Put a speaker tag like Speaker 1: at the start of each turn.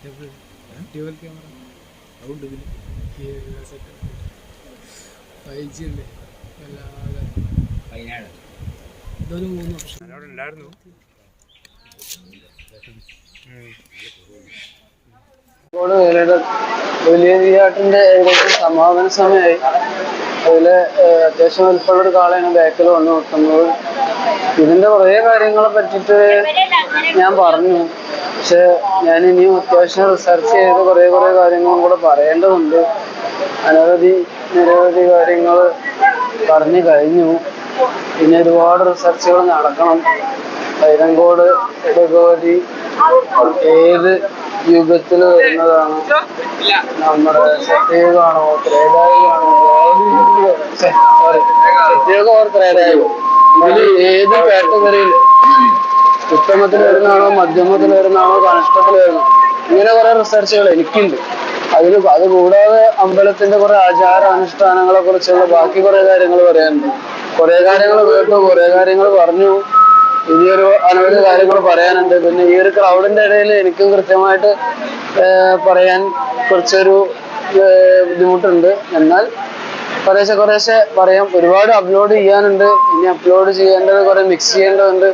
Speaker 1: Dual camera അതുകൊണ്ട് ഇതിന് set 5G ഉണ്ട് എല്ലാ ഇതൊരു 3 ഓപ്ഷൻ അവിടെ ഉണ്ടായിരുന്നു.
Speaker 2: വലിയാട്ടിന്റെ ഏകദേശം സമാപന സമയമായി. അതില് അത്യാവശ്യം വലിപ്പമുള്ളൊരു കാളയാണ് ബാക്കിൽ വന്ന് നോക്കുന്നത്. ഇതിന്റെ കുറേ കാര്യങ്ങളെ പറ്റിയിട്ട് ഞാൻ പറഞ്ഞു. പക്ഷെ ഞാൻ ഇനിയും അത്യാവശ്യം റിസർച്ച് ചെയ്ത് കുറേ കാര്യങ്ങളും കൂടെ പറയേണ്ടതുണ്ട്. നിരവധി കാര്യങ്ങൾ പറഞ്ഞു കഴിഞ്ഞു. പിന്നെ ഒരുപാട് റിസർച്ചുകൾ നടക്കണം. ഐരങ്കോട് ഭഗവതി ഏത് യുഗത്തിൽ വരുന്നതാണ്? നമ്മുടെ സത്യയുഗമാണോ ത്രേതായുഗമാണോ? സത്യയുഗം ഓർ ത്രേതായുഗം? ഇതിൽ ഏത് കാറ്റഗറിയിൽ ഉത്തമത്തിൽ വരുന്നതാണോ മധ്യമത്തിൽ വരുന്നതാണോ കനിഷ്ഠത്തിൽ വരുന്നതാണോ? ഇങ്ങനെ കുറെ റിസർച്ചുകൾ എനിക്കുണ്ട്. അത് കൂടാതെ അമ്പലത്തിന്റെ കുറെ ആചാര അനുഷ്ഠാനങ്ങളെ കുറിച്ചുള്ള ബാക്കി കുറെ കാര്യങ്ങൾ പറയാനുണ്ട്. കുറെ കാര്യങ്ങൾ കേട്ടു, കുറെ കാര്യങ്ങൾ പറഞ്ഞു. ഇനിയൊരു അനവധി കാര്യങ്ങൾ പറയാനുണ്ട്. പിന്നെ ഈ ഒരു ക്രൗഡിന്റെ ഇടയിൽ എനിക്കും കൃത്യമായിട്ട് പറയാൻ കുറച്ചൊരു ബുദ്ധിമുട്ടുണ്ട്. എന്നാൽ കുറേശ്ശെ പറയാം. ഒരുപാട് അപ്ലോഡ് ചെയ്യാനുണ്ട്. ഇനി അപ്ലോഡ് ചെയ്യേണ്ടത് കുറെ മിക്സ് ചെയ്യേണ്ടതുണ്ട്.